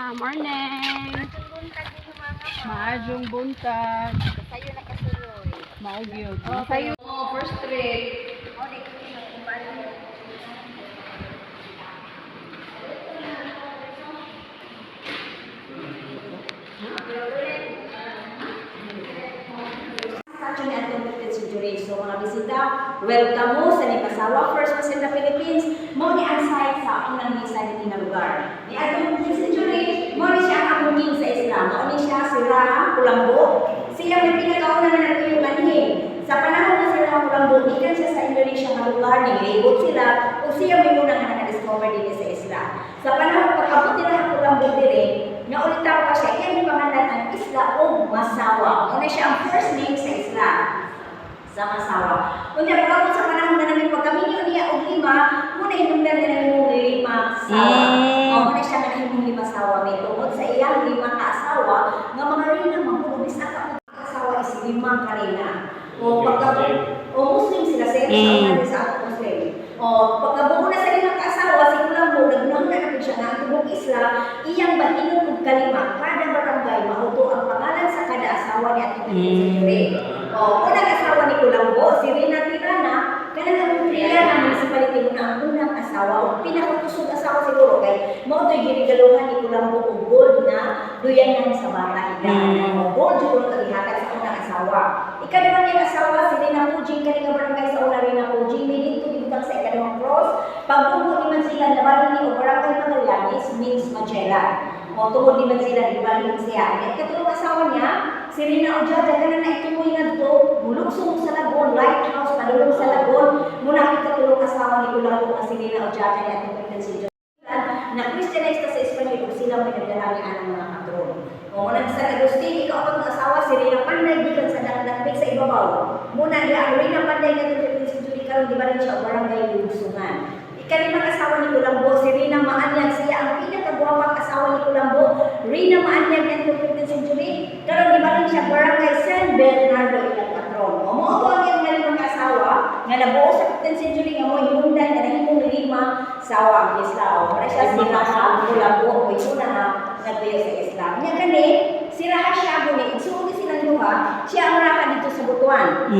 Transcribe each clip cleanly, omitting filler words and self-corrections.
Morning. Maadjong buntag. Kasayo na kasuloy. Maugyod. Kasayo. First trip. Actually, at convicted si Juray. So, mga bisita, welcome mo sa Nipasawa, First Mas in the Philippines. Mo ni ang site sa unang misa ni lugar. Ni Adong si Juray, mo ni siya ang amuming sa Islam. Mo ni siya si Raham Kulambo. Siya may pinakauna na nagpuyumanhin. Sa panahon na si Raham Kulambo, ikan siya sa Indonesia nga lugar, nilibot sila, o siya may unang na discover din sa Islam. Sa panahon pagkabot ni Raham Kulambo dire, nga ulitaw pa siya, yan yung pangalan ang Isla o Masawa. Muna siya ang first name sa Isla, sa Masawa. Kung niya pagkabot sa panahon na namin pagkaminyo niya o lima, muna inundan na namin mong lima sawa. Muna siya nga nahimong lima sawa. May tungkol sa iyang lima kaasawa, nga mga rina, magbulubis na kaasawa is lima karina. O pagkabot, o Muslim sila sa sa Muslim. O pagkabuo na sa limang kaasawa, si Kulambo, nagnahan na siya na ang tubong Isla, iyang bahinon kong kalima, kada barangay, mauto ang pangalan sa kada asawa ni Ating Pilipinas. O unang asawa ni Kulambo, si Rina Tirana, kanang ang priya na municipality mo na ang unang asawa, o pinakakusog asawa siguro, kay mauto'y ginigaluhan ni Kulambo o gold na duyanan sa bata. O gold siguro talihatag sa unang asawa. Ikadawang niyang asawa, si Rina Pujing, kanang barangay sa una Rina Pujing, may dito sa ikadawang cross, pagbubo ni Mansilan na bali ni o barangay Magallanes means Magellan. O tungod ni Mansilan, di bali siya. At katulong asawa niya, si Rina Ojaja, ganun na ituloy na ito, bulugsong sa Lagon, lighthouse, padulong sa Lagon, muna ang katulong asawa ni Kulambo na si Rina Ojaja ni Ating Pilipinas na Christianized sa Espanyol, sila may nagdarami ang mga patron. O muna sa Agustin, ikaw ang asawa, si Rina Panday, di sa dakdak sa ibabaw. Muna niya, ang Rina Panday na karon di ba rin siya barangay Lugsungan. Ikalimang asawa ni Kulambo, si Rina Maanyag, siya ang pinakagwapang asawa ni Kulambo. Rina Maanyag ng 15th century. Karon di ba rin siya barangay San Bernardo ilang patron. O mo ito ang iyang nalimang asawa nga nabuo sa 15th century nga mo hinungdan nga nahimong lima sawa ang Islam. Wala siya si Raha Kulambo o ito na nagtuyo sa Islam. Nya kani si Raha siya ni igsuon silang duha, siya ang Raha dito sa Butuan.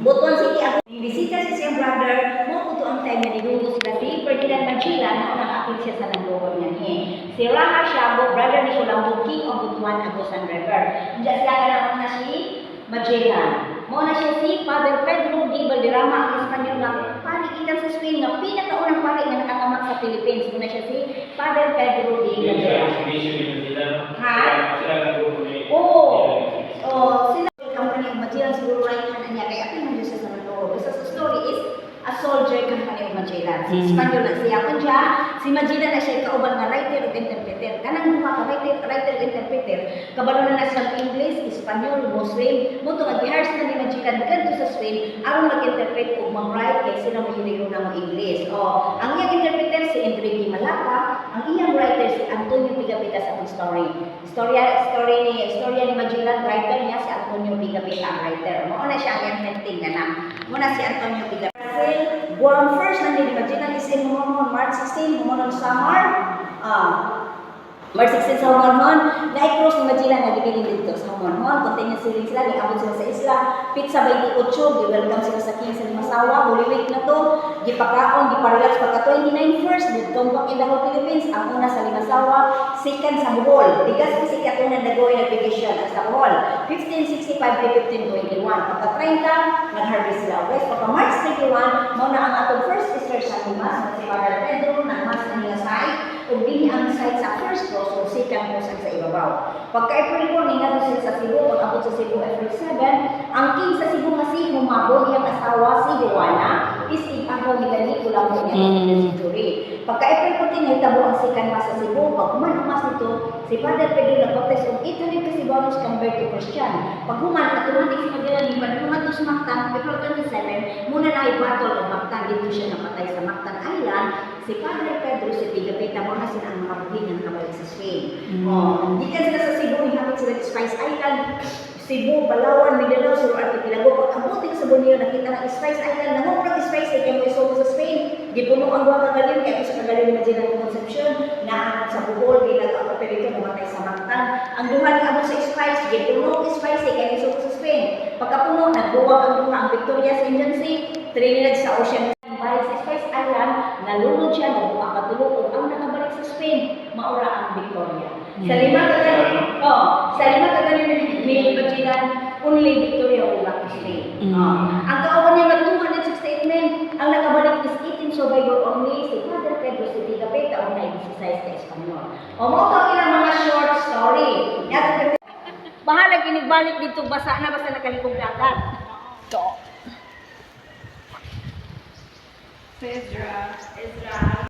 Butuan City ako. Bisita si siyang brother, mo puto ang time na niluto sila si Ferdinand Magellan na nakapil siya sa nagluhod niya niya. Si Raha Siabo, brother ni Kulambo, King of Butuan, Agusan River. Diyan siya ka naman na si Magellan. Mo na siya si Father Pedro D. Valderrama, ang Espanyol na pari ikan sa Spain na pinakaunang pari na nakatamak sa Philippines. Mo na siya si Father Pedro D. Valderrama. Ha? Oo. Sila yung company of Magellan siguro right hand niya kaya atin mo siya sa nagluhod. Basta sa story is a soldier company of Magellan. Si Espanyol na siya kun siya, si Magellan na siya kauban nga writer ug interpreter. Kanang duha ka writer ug interpreter, kabalo na sa English, Espanyol, Muslim, mo to mag-hire sila ni Magellan kadto sa Spain aron mag-interpret ug mag-write kay sila mahiliro na mo English. O, ang iyang interpreter si Enrique Malacca, ang iyang writer si Antonio Pigapita sa story. Storya ni Magellan, writer niya si Antonio Pigapita ang writer. Mo na siya ang iyang menting na. Mo na si Antonio Pigapita. Guam first na ni Magellan is in March 16, Humonon Samar. March 16 sa Humonon, na-cross ni Magellan na gibilin dito sa Humonon. Continuous sailing sila, giabot sila sa isla. Pizza 28, gi-welcome sila sa King sa Limasawa. Holy Week na to, gipakaon, giparelax pagka 29 first, come back in the whole Philippines. Ang una sa Limasawa, second sa Bohol. Bigas kasi katunan nag-go in vacation sa Bohol. 1565 to 1521. Pagka 30, nag-harvest sila. West, pagka March 31, mauna ang atong first research sa Limas, si Father Pedro, nagmas na nila site, ug dili ang site sa first cross o second cross sa ibabaw. Pagka April 4, ningato sila sa Cebu, pag-abot sa Cebu April 7, ang king sa Cebu nga si Humabo, iyang asawa si Juana, is ipagaw ni Gani Kulambo niya sa century. Pagka April 14, nahitabo ang second mass sa Cebu, pag human-humas nito, si Father Pedro nag-baptize og 800 kasi Cebuanos convert to Christian. Pag human, automatic si Magellan ni Panhuman to sa Mactan, April 27, muna na i-battle ang Mactan, dito siya napatay sa Mactan Island. Si Padre Pedro si Pigapita, mga sila ang mga buhin ng kabalik sa Spain. Di ka sila sa Cebu, hapit sila sa Spice Island. Cebu, Palawan, Mindanao, Sur Archipelago. Pag-abuting sa Borneo, nakita ng Spice Island, nangungurang Spice Island, kaya mo isuko sa Spain. Gipuno ang buwang kagaling, kaya sa kagaling na dyan ang Concepcion, na sa Bohol, kaya nag-operate namatay sa Mactan. Ang duha ni Abo sa Spice, gipuno ang Spice, kaya isuko sa Spain. Pagkapuno, nagbuwag ang duha ang Victoria sa Indian Sea, Trinidad sa Ocean. Balik sa Spice Island, nalunod siya, nagbuwag katulog, ang nakabalik sa Spain, maura ang Victoria. Sa lima kagaling, sa lima kagaling ni Bajilan, only Victoria will not stay. Ang kauban niya ng 268 ang nakabalik is 18 survivor only, si Father Pedro Sitigapet, taong na i-exercise sa Espanyol. O mo ito ilang mga short story. Bahala ginigbalik dito, basa na basta nakalikong dagat. Ezra. Ezra.